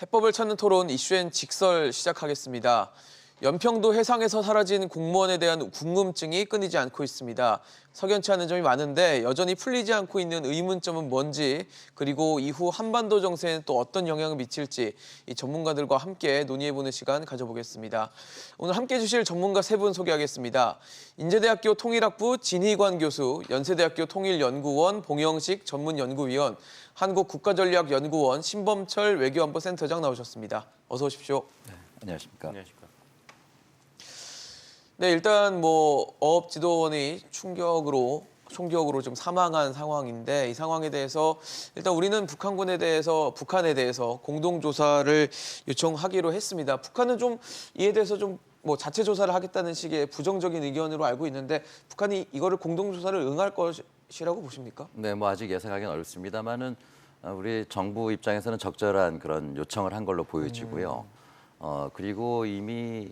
해법을 찾는 토론 이슈엔 직설 시작하겠습니다. 연평도 해상에서 사라진 공무원에 대한 궁금증이 끊이지 않고 있습니다. 석연치 않은 점이 많은데 여전히 풀리지 않고 있는 의문점은 뭔지, 그리고 이후 한반도 정세에 또 어떤 영향을 미칠지 이 전문가들과 함께 논의해보는 시간 가져보겠습니다. 오늘 함께해 주실 전문가 세 분 소개하겠습니다. 인제대학교 통일학부 진희관 교수, 연세대학교 통일연구원 봉영식 전문연구위원, 한국국가전략연구원 신범철 외교안보 센터장 나오셨습니다. 어서 오십시오. 네, 안녕하십니까. 안녕하십니까. 네, 일단 어업지도원이 총격으로 좀 사망한 상황인데 이 상황에 대해서 일단 우리는 북한에 대해서 공동조사를 요청하기로 했습니다. 북한은 좀 이에 대해서 좀 자체 조사를 하겠다는 식의 부정적인 의견으로 알고 있는데 북한이 이거를 공동조사를 응할 것이라고 보십니까? 네, 아직 예상하기는 어렵습니다만은 우리 정부 입장에서는 적절한 그런 요청을 한 걸로 보여지고요. 그리고 이미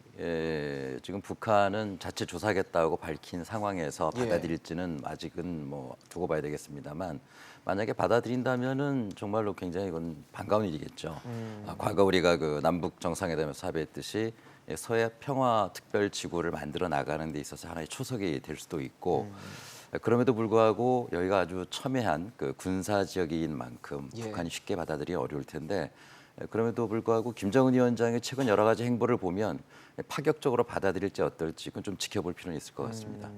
지금 북한은 자체 조사하겠다고 밝힌 상황에서 받아들일지는 아직은 두고 봐야 되겠습니다만 만약에 받아들인다면은 정말로 굉장히 이건 반가운 일이겠죠. 과거 우리가 그 남북 정상회담에서 합의했듯이 서해 평화 특별 지구를 만들어 나가는 데 있어서 하나의 초석이 될 수도 있고 그럼에도 불구하고 여기가 아주 첨예한 그 군사 지역인 만큼 북한이 쉽게 받아들이기 어려울 텐데 그럼에도 불구하고 김정은 위원장의 최근 여러 가지 행보를 보면 파격적으로 받아들일지 어떨지 그건 좀 지켜볼 필요는 있을 것 같습니다.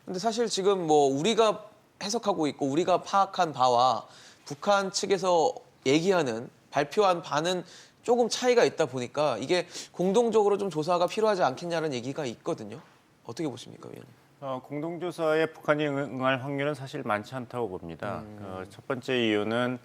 근데 사실 지금 우리가 해석하고 있고 우리가 파악한 바와 북한 측에서 발표한 바는 조금 차이가 있다 보니까 이게 공동적으로 좀 조사가 필요하지 않겠냐는 얘기가 있거든요. 어떻게 보십니까, 위원님? 공동조사에 북한이 응할 확률은 사실 많지 않다고 봅니다. 첫 번째 이유는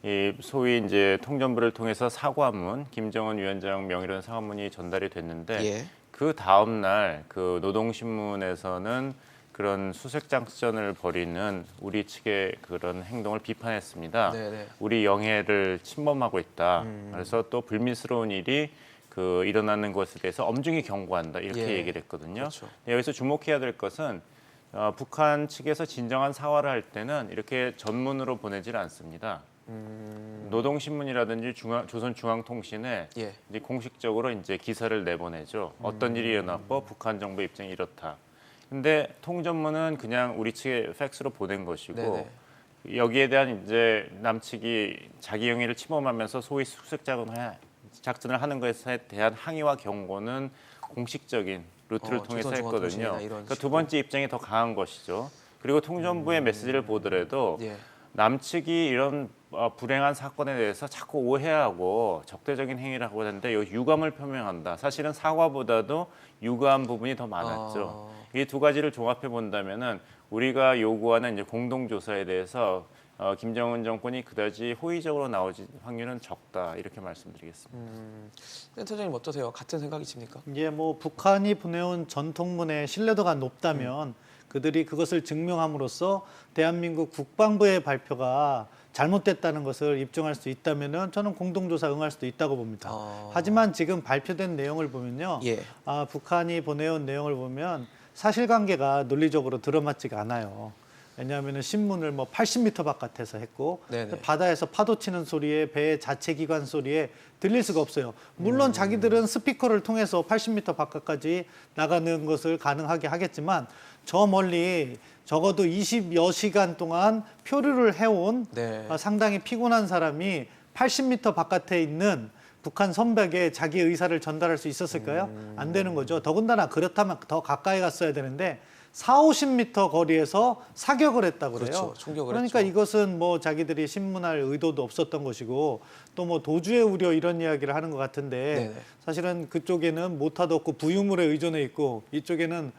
이 소위 이제 통전부를 통해서 사과문, 김정은 위원장 명의로는 사과문이 전달이 됐는데 그 다음 날 그 노동신문에서는 그런 수색작전을 벌이는 우리 측의 그런 행동을 비판했습니다. 우리 영해를 침범하고 있다. 그래서 또 불미스러운 일이 일어나는 것에 대해서 엄중히 경고한다. 이렇게 얘기를 했거든요. 그렇죠. 여기서 주목해야 될 것은 북한 측에서 진정한 사과를 할 때는 이렇게 전문으로 보내질 않습니다. 노동신문이라든지 조선중앙통신에 이제 공식적으로 이제 기사를 내보내죠. 어떤 일이 일어났고 북한 정부 입장이 이렇다. 근데 통전문은 그냥 우리 측에 팩스로 보낸 것이고 여기에 대한 이제 남측이 자기 영해를 침범하면서 소위 작전을 하는 것에 대한 항의와 경고는 공식적인 루트를 통해서 했거든요. 그러니까 두 번째 입장이 더 강한 것이죠. 그리고 통전부의 메시지를 보더라도 남측이 이런 불행한 사건에 대해서 자꾸 오해하고 적대적인 행위를 하고 있는데 여기 유감을 표명한다. 사실은 사과보다도 유감 부분이 더 많았죠. 이 두 가지를 종합해 본다면은 우리가 요구하는 이제 공동조사에 대해서 김정은 정권이 그다지 호의적으로 나오지 확률은 적다 이렇게 말씀드리겠습니다. 센터장님 어떠세요? 같은 생각이십니까? 이제 북한이 보내온 전통문의 신뢰도가 높다면 그들이 그것을 증명함으로써 대한민국 국방부의 발표가 잘못됐다는 것을 입증할 수 있다면은 저는 공동조사 응할 수도 있다고 봅니다. 하지만 지금 발표된 내용을 보면요, 북한이 보내온 내용을 보면 사실관계가 논리적으로 들어맞지가 않아요. 왜냐하면 신문을 80m 바깥에서 했고 바다에서 파도 치는 소리에 배의 자체 기관 소리에 들릴 수가 없어요. 물론 자기들은 스피커를 통해서 80m 바깥까지 나가는 것을 가능하게 하겠지만 저 멀리 적어도 20여 시간 동안 표류를 해온 상당히 피곤한 사람이 80m 바깥에 있는 북한 선박에 자기 의사를 전달할 수 있었을까요? 안 되는 거죠. 더군다나 그렇다면 더 가까이 갔어야 되는데 40-50m 거리에서 사격을 했다고 그래요. 그렇죠. 총격을 그러니까 했죠. 이것은 자기들이 신문할 의도도 없었던 것이고 또 도주의 우려 이런 이야기를 하는 것 같은데 사실은 그쪽에는 모타도 없고 부유물에 의존해 있고 이쪽에는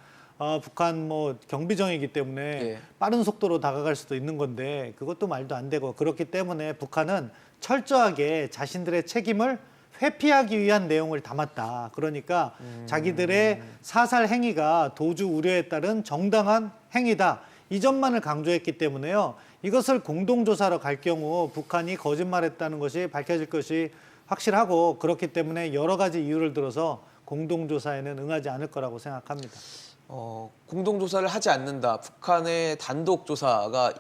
북한 경비정이기 때문에 빠른 속도로 다가갈 수도 있는 건데 그것도 말도 안 되고 그렇기 때문에 북한은 철저하게 자신들의 책임을 회피하기 위한 내용을 담았다. 그러니까 자기들의 사살 행위가 도주 우려에 따른 정당한 행위다. 이 점만을 강조했기 때문에요. 이것을 공동조사로 갈 경우 북한이 거짓말했다는 것이 밝혀질 것이 확실하고 그렇기 때문에 여러 가지 이유를 들어서 공동조사에는 응하지 않을 거라고 생각합니다. 공동조사를 하지 않는다. 북한의 단독 조사가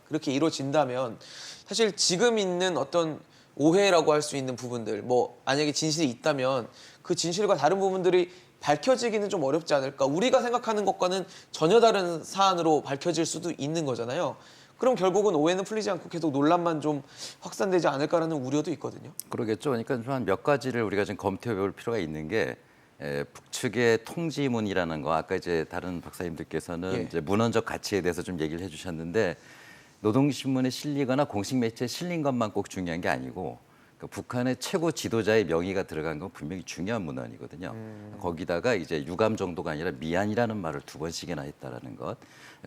그렇게 이루어진다면 사실 지금 있는 어떤 오해라고 할 수 있는 부분들, 뭐 만약에 진실이 있다면 그 진실과 다른 부분들이 밝혀지기는 좀 어렵지 않을까. 우리가 생각하는 것과는 전혀 다른 사안으로 밝혀질 수도 있는 거잖아요. 그럼 결국은 오해는 풀리지 않고 계속 논란만 좀 확산되지 않을까라는 우려도 있거든요. 그러겠죠. 그러니까 좀 한 몇 가지를 우리가 좀 검토해 볼 필요가 있는 게 북측의 통지문이라는 거 아까 이제 다른 박사님들께서는 예. 이제 문헌적 가치에 대해서 좀 얘기를 해주셨는데 노동신문에 실리거나 공식 매체에 실린 것만 꼭 중요한 게 아니고 그 북한의 최고 지도자의 명의가 들어간 건 분명히 중요한 문헌이거든요. 거기다가 이제 유감 정도가 아니라 미안이라는 말을 2번씩이나 했다라는 것.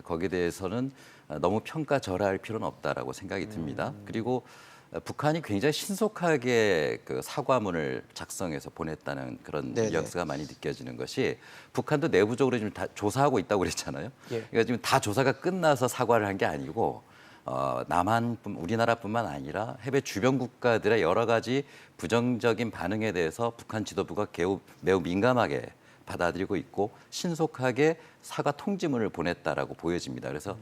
거기에 대해서는 너무 평가절하할 필요는 없다라고 생각이 듭니다. 그리고 북한이 굉장히 신속하게 그 사과문을 작성해서 보냈다는 그런 네네. 뉘앙스가 많이 느껴지는 것이 북한도 내부적으로 지금 다 조사하고 있다고 그랬잖아요. 예. 그러니까 지금 다 조사가 끝나서 사과를 한 게 아니고 우리나라뿐만 아니라 해외 주변 국가들의 여러 가지 부정적인 반응에 대해서 북한 지도부가 매우 민감하게 받아들이고 있고 신속하게 사과 통지문을 보냈다라고 보여집니다. 그래서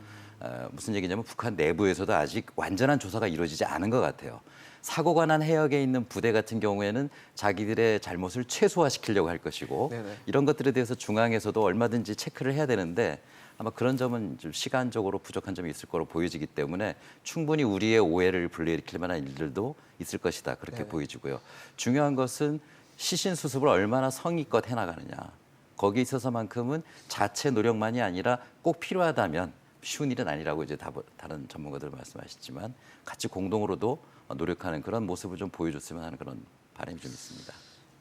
무슨 얘기냐면 북한 내부에서도 아직 완전한 조사가 이루어지지 않은 것 같아요. 사고가 난 해역에 있는 부대 같은 경우에는 자기들의 잘못을 최소화시키려고 할 것이고 네네. 이런 것들에 대해서 중앙에서도 얼마든지 체크를 해야 되는데 아마 그런 점은 좀 시간적으로 부족한 점이 있을 거로 보여지기 때문에 충분히 우리의 오해를 불러일으킬 만한 일들도 있을 것이다. 그렇게 네네. 보여지고요. 중요한 것은 시신 수습을 얼마나 성의껏 해나가느냐. 거기에 있어서만큼은 자체 노력만이 아니라 꼭 필요하다면 쉬운 일은 아니라고 이제 다른 전문가들 말씀하셨지만 같이 공동으로도 노력하는 그런 모습을 좀 보여줬으면 하는 그런 바람이 좀 있습니다.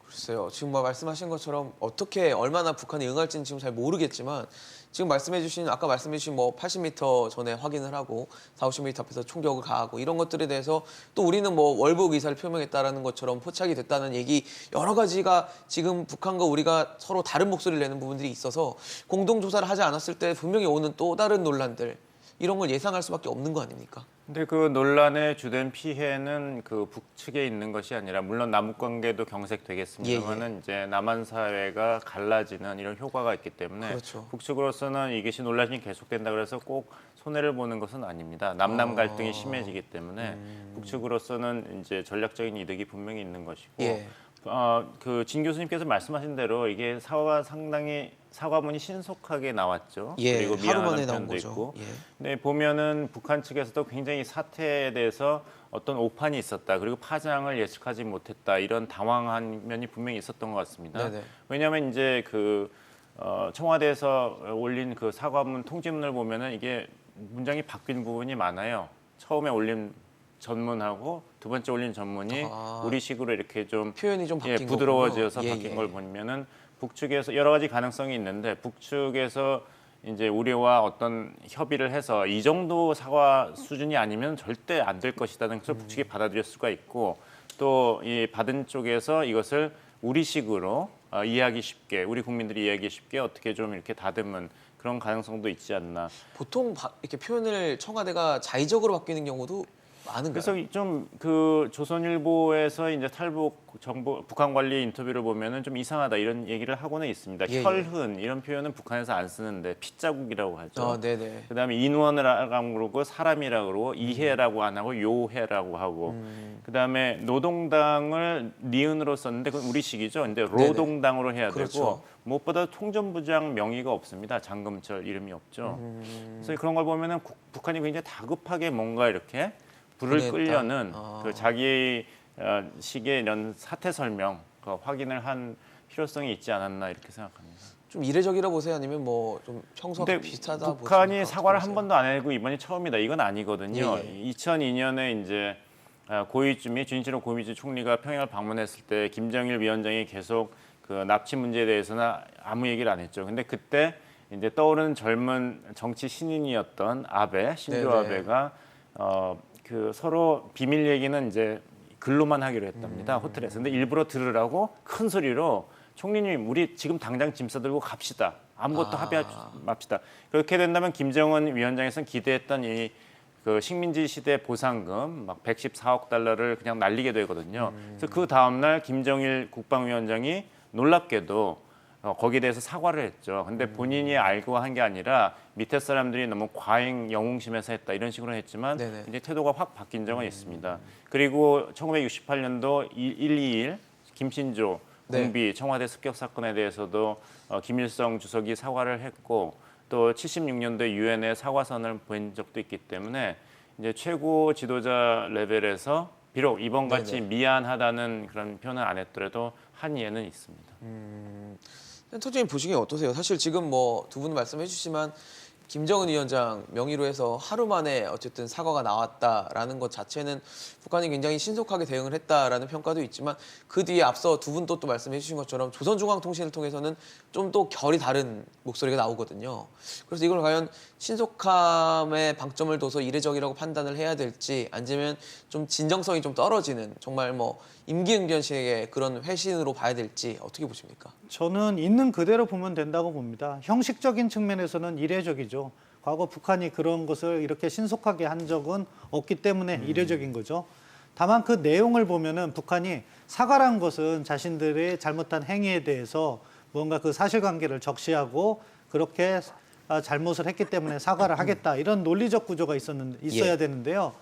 글쎄요. 지금 뭐 말씀하신 것처럼 어떻게 얼마나 북한이 응할지는 지금 잘 모르겠지만 지금 아까 말씀해주신 뭐 80m 전에 확인을 하고 40, 50m 앞에서 총격을 가하고 이런 것들에 대해서 또 우리는 뭐 월북 의사를 표명했다라는 것처럼 포착이 됐다는 얘기 여러 가지가 지금 북한과 우리가 서로 다른 목소리를 내는 부분들이 있어서 공동조사를 하지 않았을 때 분명히 오는 또 다른 논란들 이런 걸 예상할 수밖에 없는 거 아닙니까? 근데 그 논란의 주된 피해는 그 북측에 있는 것이 아니라 물론 남북 관계도 경색되겠습니다만은 이제 남한 사회가 갈라지는 이런 효과가 있기 때문에 그렇죠. 북측으로서는 이것이 논란이 계속된다 그래서 꼭 손해를 보는 것은 아닙니다. 남남 갈등이 심해지기 때문에 북측으로서는 이제 전략적인 이득이 분명히 있는 것이고 예. 그 진 교수님께서 말씀하신 대로 이게 사과문이 신속하게 나왔죠. 예, 그리고 하루 만에 미안한 나온 편도 거죠. 있고. 예. 네, 보면은 북한 측에서도 굉장히 사태에 대해서 어떤 오판이 있었다. 그리고 파장을 예측하지 못했다. 이런 당황한 면이 분명히 있었던 것 같습니다. 네네. 왜냐하면 이제 청와대에서 올린 그 사과문 통지문을 보면은 이게 문장이 바뀐 부분이 많아요. 처음에 올린 전문하고 두 번째 올린 전문이 우리식으로 이렇게 좀 표현이 좀 바뀐 부드러워져서 거군요. 바뀐 예. 걸 보면은 북측에서 여러 가지 가능성이 있는데 북측에서 이제 우리와 어떤 협의를 해서 이 정도 사과 수준이 아니면 절대 안 될 것이라는 것을 북측이 받아들일 수가 있고 또 이 받은 쪽에서 이것을 우리식으로 이해하기 쉽게 우리 국민들이 이해하기 쉽게 어떻게 좀 이렇게 다듬은 그런 가능성도 있지 않나. 보통 이렇게 표현을 청와대가 자의적으로 바뀌는 경우도 많은가요? 그래서 좀 그 조선일보에서 이제 탈북 정보 북한 관리 인터뷰를 보면은 좀 이상하다 이런 얘기를 하고는 있습니다. 예, 예. 혈흔 이런 표현은 북한에서 안 쓰는데 피자국이라고 하죠. 네네. 그다음에 인원이라고 그러고 사람이라고 그러고 이해라고 안 하고 요해라고 하고 그다음에 노동당을 니은으로 썼는데 그건 우리식이죠. 근데 노동당으로 해야 그렇죠. 되고 무엇보다 통전부장 명의가 없습니다. 장금철 이름이 없죠. 그래서 그런 걸 보면은 북한이 굉장히 다급하게 뭔가 이렇게 불을 보냈다. 끌려는 그 자기 식의 이런 사태 설명 확인을 한 필요성이 있지 않았나 이렇게 생각합니다. 좀 이례적이라 보세요? 아니면 뭐 좀 평소와 근데 비슷하다 북한이 보십니까? 사과를 어떻게 한 보세요? 번도 안 하고 이번이 처음이다. 이건 아니거든요. 예, 2002년에 이제 고이즈미 주니치로 고이즈 총리가 평양을 방문했을 때 김정일 위원장이 계속 그 납치 문제에 대해서는 아무 얘기를 안 했죠. 근데 그때 이제 떠오르는 젊은 정치 신인이었던 신조 네네. 아베가 그 서로 비밀 얘기는 이제 글로만 하기로 했답니다. 호텔에서. 근데 일부러 들으라고 큰 소리로 총리님 우리 지금 당장 짐 싸들고 갑시다. 아무것도 합의합시다. 그렇게 된다면 김정은 위원장에서는 기대했던 이 그 식민지 시대 보상금 막 114억 달러를 그냥 날리게 되거든요. 그래서 그 다음 날 김정일 국방위원장이 놀랍게도 거기에 대해서 사과를 했죠. 근데 본인이 알고 한 게 아니라 밑에 사람들이 너무 과잉 영웅심에서 했다 이런 식으로 했지만 네네. 이제 태도가 확 바뀐 적은 있습니다. 그리고 1968년도 121 김신조 네. 공비 청와대 습격 사건에 대해서도 김일성 주석이 사과를 했고 또 76년도에 유엔에 사과선을 보낸 적도 있기 때문에 이제 최고 지도자 레벨에서 비록 이번 같이 네네. 미안하다는 그런 표현을 안 했더라도 한 이해는 있습니다. 센터장님 보시기에 어떠세요? 사실 지금 뭐 두 분 말씀해 주시지만 김정은 위원장 명의로 해서 하루 만에 어쨌든 사과가 나왔다라는 것 자체는 북한이 굉장히 신속하게 대응을 했다라는 평가도 있지만 그 뒤에 앞서 두 분도 또 말씀해 주신 것처럼 조선중앙통신을 통해서는 좀 또 결이 다른 목소리가 나오거든요. 그래서 이걸 과연 신속함에 방점을 둬서 이례적이라고 판단을 해야 될지 아니면 좀 진정성이 좀 떨어지는 정말 뭐 임기응변식의 그런 회신으로 봐야 될지 어떻게 보십니까? 저는 있는 그대로 보면 된다고 봅니다. 형식적인 측면에서는 이례적이죠. 과거 북한이 그런 것을 이렇게 신속하게 한 적은 없기 때문에 이례적인 거죠. 다만 그 내용을 보면은 북한이 사과란 것은 자신들의 잘못한 행위에 대해서 뭔가 그 사실관계를 적시하고 그렇게 잘못을 했기 때문에 사과를 하겠다 이런 논리적 구조가 있어야 예. 되는데요.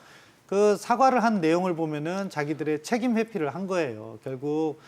그 사과를 한 내용을 보면은 자기들의 책임 회피를 한 거예요. 결국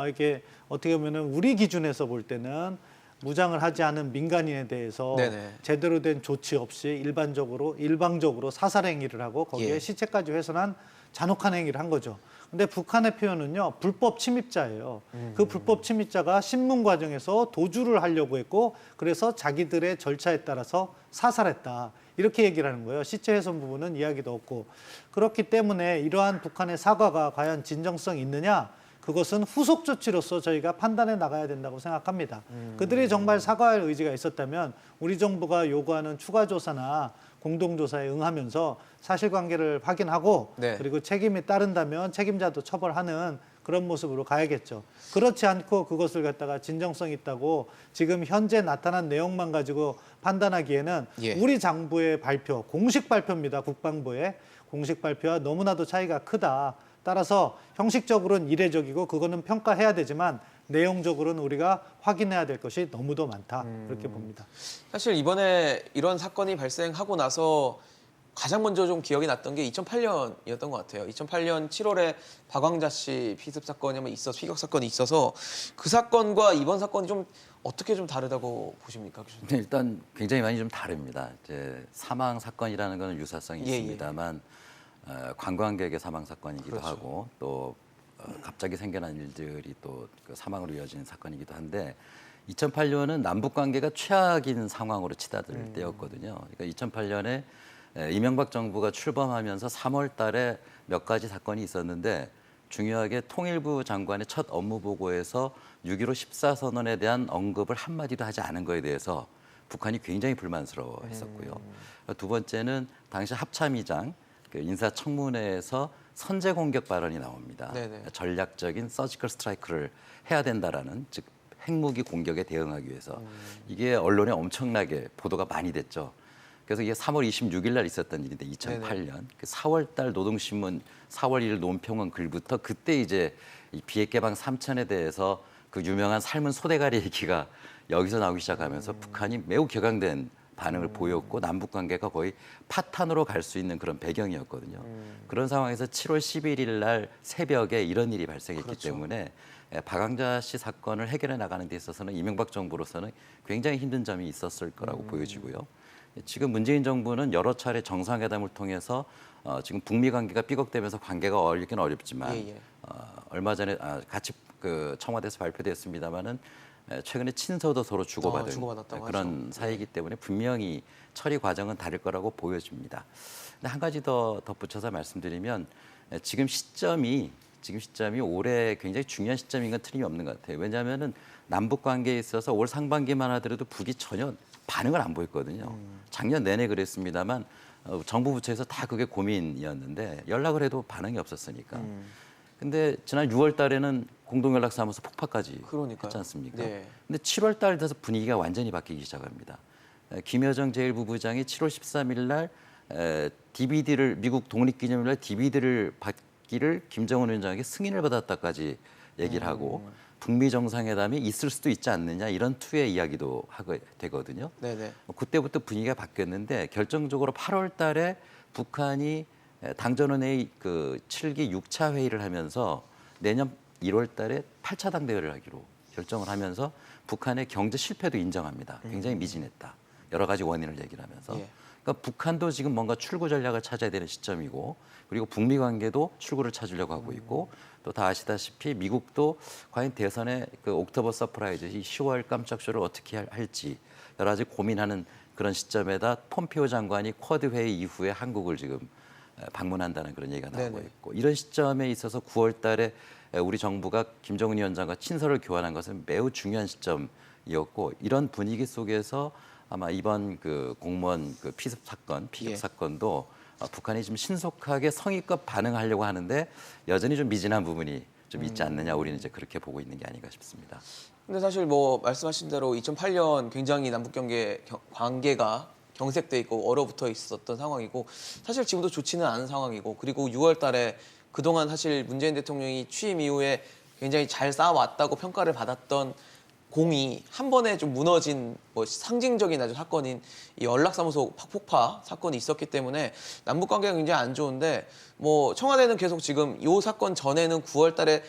이게 어떻게 보면은 우리 기준에서 볼 때는 무장을 하지 않은 민간인에 대해서 네네. 제대로 된 조치 없이 일방적으로 사살 행위를 하고 거기에 예. 시체까지 훼손한 잔혹한 행위를 한 거죠. 근데 북한의 표현은요, 불법 침입자예요. 그 불법 침입자가 신문 과정에서 도주를 하려고 했고, 그래서 자기들의 절차에 따라서 사살했다. 이렇게 얘기를 하는 거예요. 시체 훼손 부분은 이야기도 없고. 그렇기 때문에 이러한 북한의 사과가 과연 진정성이 있느냐? 그것은 후속 조치로서 저희가 판단해 나가야 된다고 생각합니다. 그들이 정말 사과할 의지가 있었다면 우리 정부가 요구하는 추가 조사나 공동조사에 응하면서 사실관계를 확인하고 네. 그리고 책임이 따른다면 책임자도 처벌하는 그런 모습으로 가야겠죠. 그렇지 않고 그것을 갖다가 진정성 있다고 지금 현재 나타난 내용만 가지고 판단하기에는 예. 우리 장부의 발표, 공식 발표입니다. 국방부의 공식 발표와 너무나도 차이가 크다. 따라서 형식적으로는 이례적이고 그거는 평가해야 되지만 내용적으로는 우리가 확인해야 될 것이 너무도 많다. 그렇게 봅니다. 사실 이번에 이런 사건이 발생하고 나서 가장 먼저 좀 기억이 났던 게 2008년이었던 것 같아요. 2008년 7월에 박광자 씨 피습 사건이 피격 사건이 있어서 그 사건과 이번 사건이 좀 어떻게 좀 다르다고 보십니까, 교수님? 네, 일단 굉장히 많이 좀 다릅니다. 이제 사망 사건이라는 것은 유사성이 예, 있습니다만 관광객의 사망 사건이기도 그렇죠. 하고 또 갑자기 생겨난 일들이 또 그 사망으로 이어진 사건이기도 한데 2008년은 남북 관계가 최악인 상황으로 치닫을 때였거든요. 그러니까 2008년에 이명박 정부가 출범하면서 3월 달에 몇 가지 사건이 있었는데 중요하게 통일부 장관의 첫 업무 보고에서 6.15 14선언에 대한 언급을 한마디도 하지 않은 거에 대해서 북한이 굉장히 불만스러워했었고요. 두 번째는 당시 합참의장 그 인사청문회에서 선제 공격 발언이 나옵니다. 네네. 전략적인 서지컬 스트라이크를 해야 된다라는 즉 핵무기 공격에 대응하기 위해서 이게 언론에 엄청나게 보도가 많이 됐죠. 그래서 이게 3월 26일 날 있었던 일인데 2008년 그 4월 달 노동신문 4월 1일 논평원 글부터 그때 이제 이 비핵 개방 3천에 대해서 그 유명한 삶은 소대가리 얘기가 여기서 나오기 시작하면서 북한이 매우 격앙된 반응을 보였고 남북 관계가 거의 파탄으로 갈 수 있는 그런 배경이었거든요. 그런 상황에서 7월 11일 날 새벽에 이런 일이 발생했기 그렇죠. 때문에 박광자 씨 사건을 해결해 나가는 데 있어서는 이명박 정부로서는 굉장히 힘든 점이 있었을 거라고 보여지고요. 지금 문재인 정부는 여러 차례 정상회담을 통해서 지금 북미 관계가 삐걱대면서 관계가 어렵긴 어렵지만 예, 예. 얼마 전에 같이 그 청와대에서 발표됐습니다마는 최근에 친서도 서로 주고받은 주고받았다고 그런 하죠. 사이이기 때문에 분명히 처리 과정은 다를 거라고 보여집니다. 근데 한 가지 더 덧붙여서 말씀드리면 지금 시점이 올해 굉장히 중요한 시점인 건 틀림이 없는 것 같아요. 왜냐하면은 남북 관계에 있어서 올 상반기만 하더라도 북이 전혀 반응을 안 보였거든요. 작년 내내 그랬습니다만 정부 부처에서 다 그게 고민이었는데 연락을 해도 반응이 없었으니까. 근데 지난 6월 달에는 공동연락사무소 폭파까지 그러니까요. 했지 않습니까? 네. 근데 7월 달 돼서 분위기가 완전히 바뀌기 시작합니다. 김여정 제1부부장이 7월 13일 날 DVD를 미국 독립기념일 날 DVD를 받기를 김정은 위원장에게 승인을 받았다까지 얘기를 하고 북미 정상회담이 있을 수도 있지 않느냐 이런 투의 이야기도 하게 되거든요. 네네. 그때부터 분위기가 바뀌었는데 결정적으로 8월 달에 북한이 당전원회의 그 7기 6차 회의를 하면서 내년 1월 달에 8차 당대회를 하기로 결정을 하면서 북한의 경제 실패도 인정합니다. 굉장히 미진했다. 여러 가지 원인을 얘기를 하면서. 예. 그러니까 북한도 지금 뭔가 출구 전략을 찾아야 되는 시점이고 그리고 북미 관계도 출구를 찾으려고 하고 있고 또 다 아시다시피 미국도 과연 대선의 그 옥토버 서프라이즈 이 10월 깜짝 쇼를 어떻게 할지 여러 가지 고민하는 그런 시점에다 폼페오 장관이 쿼드 회의 이후에 한국을 지금 방문한다는 그런 얘기가 나오고 네네. 있고 이런 시점에 있어서 9월 달에 우리 정부가 김정은 위원장과 친서를 교환한 것은 매우 중요한 시점이었고 이런 분위기 속에서 아마 이번 그 공무원 그 피습 사건도 북한이 지금 신속하게 성의껏 반응하려고 하는데 여전히 좀 미진한 부분이 좀 있지 않느냐 우리는 이제 그렇게 보고 있는 게 아닌가 싶습니다. 근데 사실 뭐 말씀하신 대로 2008년 굉장히 남북 관계가 경색돼 있고 얼어붙어 있었던 상황이고 사실 지금도 좋지는 않은 상황이고 그리고 6월 달에 그동안 사실 문재인 대통령이 취임 이후에 굉장히 잘 쌓아왔다고 평가를 받았던 공이 한 번에 좀 무너진 뭐 상징적인 아주 사건인 이 연락사무소 폭파 사건이 있었기 때문에 남북 관계가 굉장히 안 좋은데 뭐 청와대는 계속 지금 이 사건 전에는 9월 달에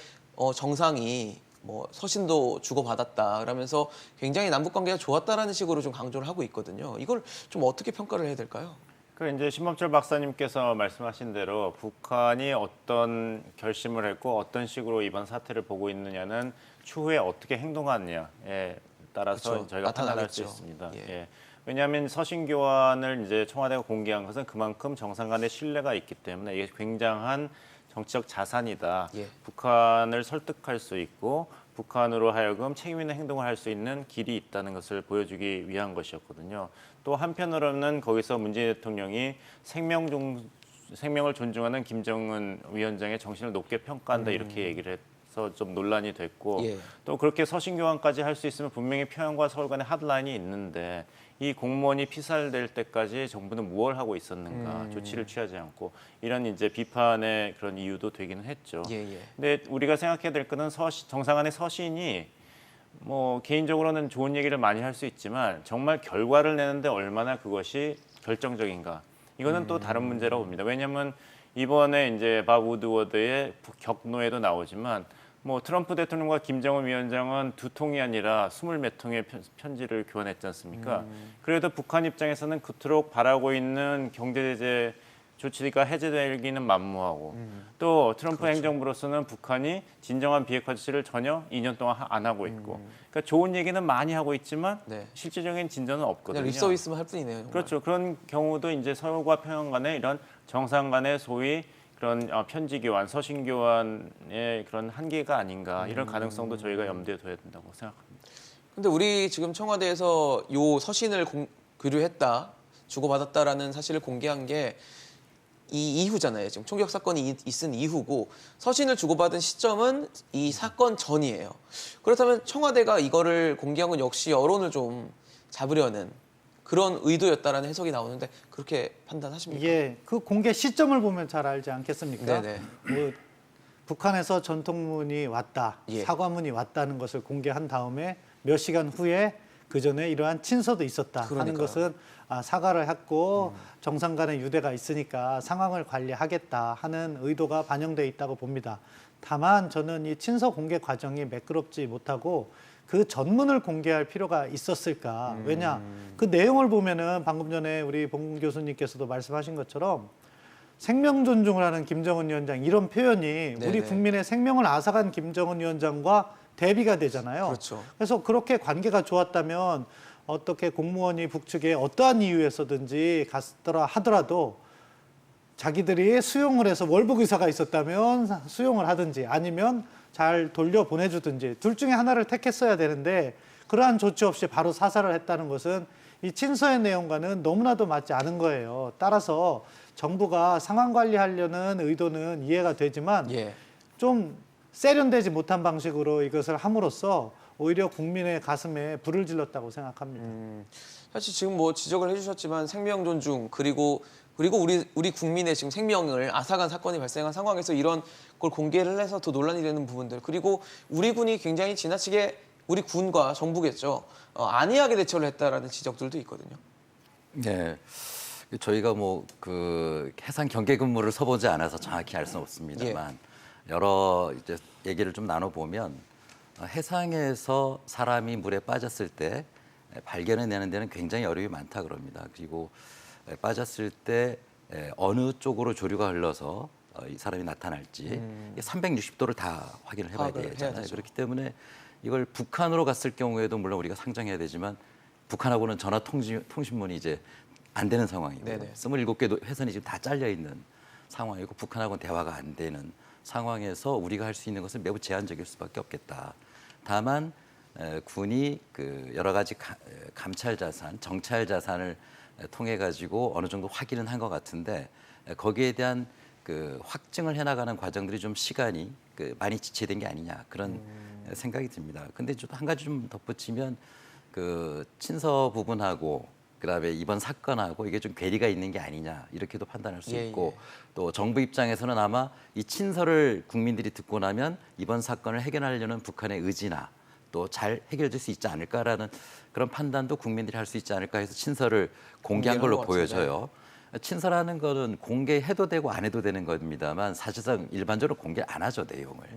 정상이 뭐 서신도 주고받았다 그러면서 굉장히 남북 관계가 좋았다라는 식으로 좀 강조를 하고 있거든요. 이걸 좀 어떻게 평가를 해야 될까요? 그 이제 신범철 박사님께서 말씀하신 대로 북한이 어떤 결심을 했고 어떤 식으로 이번 사태를 보고 있느냐는 추후에 어떻게 행동하느냐에 따라서 그렇죠. 저희가 판단할 수 나타나겠죠. 있습니다. 예. 예. 왜냐하면 서신 교환을 이제 청와대가 공개한 것은 그만큼 정상 간의 신뢰가 있기 때문에 이게 굉장한 정치적 자산이다. 예. 북한을 설득할 수 있고 북한으로 하여금 책임 있는 행동을 할 수 있는 길이 있다는 것을 보여주기 위한 것이었거든요. 또 한편으로는 거기서 문재인 대통령이 생명을 존중하는 김정은 위원장의 정신을 높게 평가한다 이렇게 얘기를 해서 좀 논란이 됐고 예. 또 그렇게 서신 교환까지 할 수 있으면 분명히 평양과 서울 간의 핫라인이 있는데 이 공무원이 피살될 때까지 정부는 무엇을 하고 있었는가 조치를 취하지 않고 이런 이제 비판의 그런 이유도 되기는 했죠. 예, 예. 근데 우리가 생각해야 될 거는 정상간의 서신이 뭐 개인적으로는 좋은 얘기를 많이 할 수 있지만 정말 결과를 내는데 얼마나 그것이 결정적인가 이거는 또 다른 문제라고 봅니다. 왜냐하면 이번에 이제 밥 우드워드의 격노에도 나오지만 뭐 트럼프 대통령과 김정은 위원장은 2통이 아니라 20몇 통의 편지를 교환했지 않습니까? 그래도 북한 입장에서는 그토록 바라고 있는 경제 제재 조치가 해제되기는 만무하고 또 트럼프 그렇죠. 행정부로서는 북한이 진정한 비핵화 조치를 전혀 2년 동안 안 하고 있고 그러니까 좋은 얘기는 많이 하고 있지만 네. 실질적인 진전은 없거든요. 그냥 립서비스만 할 뿐이네요. 정말. 그렇죠. 그런 경우도 이제 서울과 평양 간의 이런 정상 간의 소위 그런 편지 교환, 서신 교환의 그런 한계가 아닌가 이런 가능성도 저희가 염두에 둬야 된다고 생각합니다. 근데 우리 지금 청와대에서 요 서신을 교류했다, 주고받았다라는 사실을 공개한 게 이 이후잖아요. 지금 총격 사건이 있은 이후고 서신을 주고받은 시점은 이 사건 전이에요. 그렇다면 청와대가 이거를 공개한 건 역시 여론을 좀 잡으려는 그런 의도였다라는 해석이 나오는데 그렇게 판단하십니까? 예, 그 공개 시점을 보면 잘 알지 않겠습니까? 네네. 뭐 북한에서 전통문이 왔다, 예. 사과문이 왔다는 것을 공개한 다음에 몇 시간 후에 그 전에 이러한 친서도 있었다 하는 그러니까요. 것은 사과를 했고 정상 간의 유대가 있으니까 상황을 관리하겠다 하는 의도가 반영되어 있다고 봅니다. 다만 저는 이 친서 공개 과정이 매끄럽지 못하고 그 전문을 공개할 필요가 있었을까? 왜냐? 그 내용을 보면은 방금 전에 우리 봉 교수님께서도 말씀하신 것처럼 생명 존중을 하는 김정은 위원장 이런 표현이 우리 네네. 국민의 생명을 앗아간 김정은 위원장과 대비가 되잖아요. 그렇죠. 그래서 그렇게 관계가 좋았다면 어떻게 공무원이 북측에 어떠한 이유에서든지 갔더라 하더라도 자기들이 수용을 해서 월북 의사가 있었다면 수용을 하든지 아니면 잘 돌려 보내주든지 둘 중에 하나를 택했어야 되는데 그러한 조치 없이 바로 사살을 했다는 것은 이 친서의 내용과는 너무나도 맞지 않은 거예요. 따라서 정부가 상황 관리하려는 의도는 이해가 되지만 예. 좀 세련되지 못한 방식으로 이것을 함으로써 오히려 국민의 가슴에 불을 질렀다고 생각합니다. 사실 지금 뭐 지적을 해주셨지만 생명 존중 그리고 그리고 우리 국민의 지금 생명을 앗아간 사건이 발생한 상황에서 이런 걸 공개를 해서 더 논란이 되는 부분들, 그리고 우리 군이 굉장히 지나치게 우리 군과 정부겠죠. 안이하게 대처를 했다라는 지적들도 있거든요. 네. 저희가 뭐 그 해상 경계 근무를 서보지 않아서 정확히 알 수는 없습니다만 여러 이제 얘기를 좀 나눠보면 해상에서 사람이 물에 빠졌을 때 발견해내는 데는 굉장히 어려움이 많다 그럽니다. 그리고 빠졌을 때 어느 쪽으로 조류가 흘러서 이 사람이 나타날지 360도를 다 확인을 해봐야 되잖아요. 그렇기 때문에 이걸 북한으로 갔을 경우에도 물론 우리가 상정해야 되지만 북한하고는 전화 통신문이 이제 안 되는 상황이고 27개 회선이 지금 다 잘려 있는 상황이고 북한하고는 대화가 안 되는 상황에서 우리가 할 수 있는 것은 매우 제한적일 수밖에 없겠다. 다만 군이 그 여러 가지 감찰 자산, 정찰 자산을 통해 가지고 어느 정도 확인은 한 것 같은데 거기에 대한 그 확증을 해나가는 과정들이 좀 시간이 많이 지체된 게 아니냐 그런 생각이 듭니다. 근데 좀 한 가지 좀 덧붙이면 그 친서 부분하고 그다음에 이번 사건하고 이게 좀 괴리가 있는 게 아니냐 이렇게도 판단할 수 있고 또 정부 입장에서는 아마 이 친서를 국민들이 듣고 나면 이번 사건을 해결하려는 북한의 의지나 또 잘 해결될 수 있지 않을까라는 그런 판단도 국민들이 할 수 있지 않을까 해서 친서를 공개한 걸로 보여져요. 친서라는 거는 공개해도 되고 안 해도 되는 겁니다만 사실상 일반적으로 공개 안 하죠, 내용을.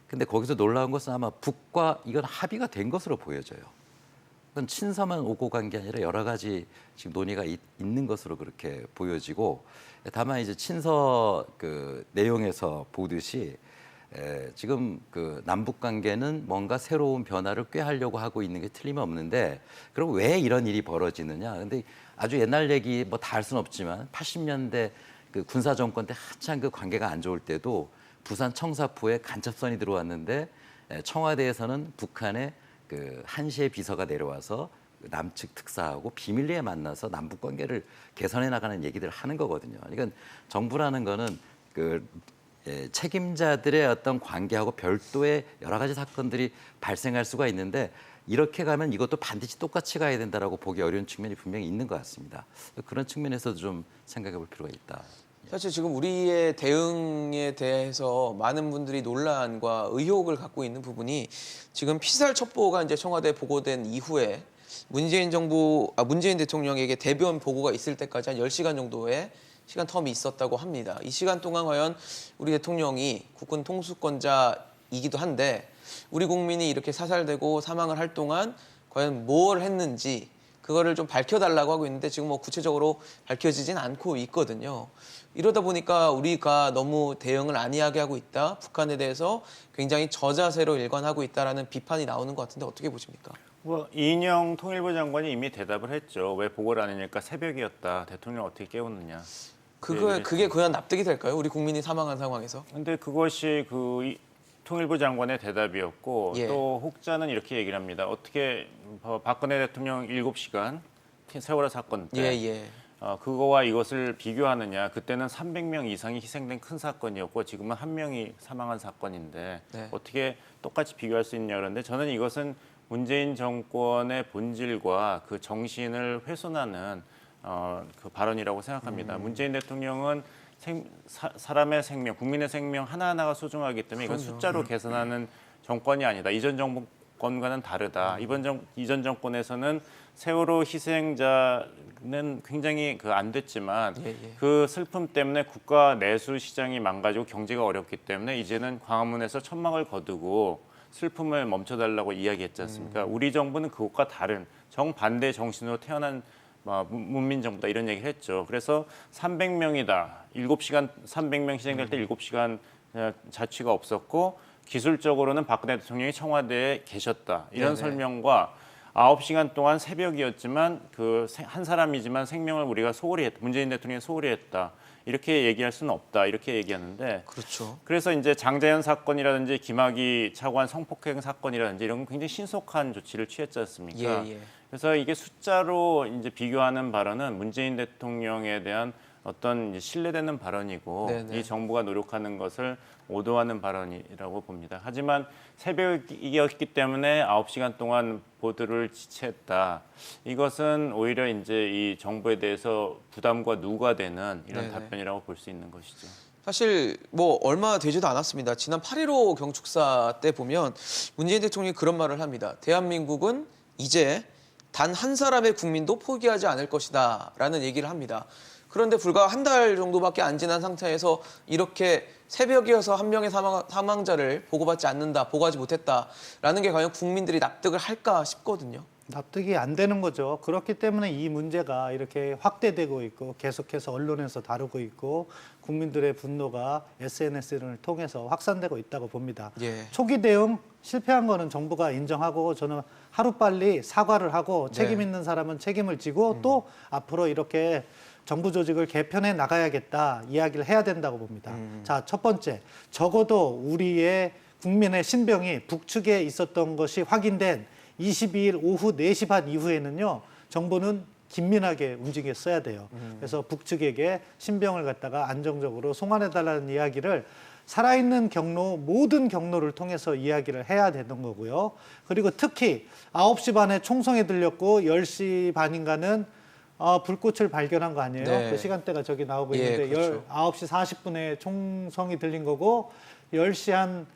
근데 거기서 놀라운 것은 아마 북과 이건 합의가 된 것으로 보여져요. 그건 친서만 오고 간 게 아니라 여러 가지 지금 논의가 있는 것으로 그렇게 보여지고 다만 이제 친서 그 내용에서 보듯이 지금 그 남북 관계는 뭔가 새로운 변화를 꾀하려고 하고 있는 게 틀림없는데 그럼 왜 이런 일이 벌어지느냐? 근데 아주 옛날 얘기 뭐 다 할 수는 없지만 80년대 그 군사 정권 때 한창 그 관계가 안 좋을 때도 부산 청사포에 간첩선이 들어왔는데 청와대에서는 북한의 그 한시의 비서가 내려와서 남측 특사하고 비밀리에 만나서 남북 관계를 개선해 나가는 얘기들을 하는 거거든요. 그러니까 정부라는 거는 그 책임자들의 어떤 관계하고 별도의 여러 가지 사건들이 발생할 수가 있는데 이렇게 가면 이것도 반드시 똑같이 가야 된다라고 보기 어려운 측면이 분명히 있는 것 같습니다. 그런 측면에서도 좀 생각해 볼 필요가 있다. 사실 지금 우리의 대응에 대해서 많은 분들이 논란과 의혹을 갖고 있는 부분이 지금 피살 첩보가 이제 청와대에 보고된 이후에 문재인 대통령에게 대변 보고가 있을 때까지 한 10시간 정도의 시간 텀이 있었다고 합니다. 이 시간 동안 과연 우리 대통령이 국군 통수권자이기도 한데 우리 국민이 이렇게 사살되고 사망을 할 동안 과연 뭘 했는지 그거를 좀 밝혀달라고 하고 있는데 지금 뭐 구체적으로 밝혀지진 않고 있거든요. 이러다 보니까 우리가 너무 대응을 안이하게 하고 있다. 북한에 대해서 굉장히 저자세로 일관하고 있다라는 비판이 나오는 것 같은데 어떻게 보십니까? 뭐 이인영 통일부 장관이 이미 대답을 했죠. 왜 보고를 안 하니까 새벽이었다. 대통령 어떻게 깨웠느냐. 그게 과연 납득이 될까요? 우리 국민이 사망한 상황에서? 근데 그것이 통일부 장관의 대답이었고 예. 또 혹자는 이렇게 얘기를 합니다. 어떻게 박근혜 대통령 7시간 세월호 사건 때 그거와 이것을 비교하느냐. 그때는 300명 이상이 희생된 큰 사건이었고 지금은 1명이 사망한 사건인데 어떻게 똑같이 비교할 수 있냐 그런데 저는 이것은 문재인 정권의 본질과 그 정신을 훼손하는 그 발언이라고 생각합니다. 문재인 대통령은 사람의 생명, 국민의 생명 하나하나가 소중하기 때문에 이건 숫자로 계산하는 정권이 아니다. 이전 정권과는 다르다. 이전 정권에서는 세월호 희생자는 굉장히 안 됐지만 그 슬픔 때문에 국가 내수 시장이 망가지고 경제가 어렵기 때문에 이제는 광화문에서 천막을 거두고 슬픔을 멈춰달라고 이야기했지 않습니까? 우리 정부는 그것과 다른 정반대 정신으로 태어난 문민정부다 이런 얘기를 했죠. 그래서 300명이다. 7시간 300명 희생될 때 7시간 자취가 없었고 기술적으로는 박근혜 대통령이 청와대에 계셨다. 이런 설명과 9시간 동안 새벽이었지만 한 사람이지만 생명을 우리가 소홀히 했다. 문재인 대통령이 소홀히 했다. 이렇게 얘기할 수는 없다. 이렇게 얘기하는데 그렇죠. 그래서 이제 장자연 사건이라든지 김학의 차관 성폭행 사건이라든지 이런 건 굉장히 신속한 조치를 취했지 않습니까? 그래서 이게 숫자로 이제 비교하는 발언은 문재인 대통령에 대한 어떤 이제 신뢰되는 발언이고 네네. 이 정부가 노력하는 것을 오도하는 발언이라고 봅니다. 하지만 새벽이었기 때문에 9시간 동안 보도를 지체했다. 이것은 오히려 이제 이 정부에 대해서 부담과 누가되는 이런 네네. 답변이라고 볼 수 있는 것이죠. 사실 뭐 얼마 되지도 않았습니다. 지난 8.15 경축사 때 보면 문재인 대통령이 그런 말을 합니다. 대한민국은 이제 단 한 사람의 국민도 포기하지 않을 것이다 라는 얘기를 합니다. 그런데 불과 한 달 정도밖에 안 지난 상태에서 이렇게 새벽이어서 한 명의 사망자를 보고받지 않는다, 보고하지 못했다라는 게 과연 국민들이 납득을 할까 싶거든요. 납득이 안 되는 거죠. 그렇기 때문에 이 문제가 이렇게 확대되고 있고 계속해서 언론에서 다루고 있고 국민들의 분노가 SNS를 통해서 확산되고 있다고 봅니다. 예. 초기 대응 실패한 거는 정부가 인정하고 저는 하루빨리 사과를 하고 책임 있는 사람은 책임을 지고 또 앞으로 이렇게 정부 조직을 개편해 나가야겠다 이야기를 해야 된다고 봅니다. 자, 첫 번째, 적어도 우리의 국민의 신병이 북측에 있었던 것이 확인된 22일 오후 4시 반 이후에는요, 정부는 긴밀하게 움직였어야 돼요. 그래서 북측에게 신병을 갖다가 안정적으로 송환해달라는 이야기를 살아있는 경로, 모든 경로를 통해서 이야기를 해야 되는 거고요. 그리고 특히 9시 반에 총성에 들렸고 10시 반인가는 불꽃을 발견한 거 아니에요? 네. 그 시간대가 저기 나오고 예, 있는데 그렇죠. 9시 40분에 총성이 들린 거고 10시 한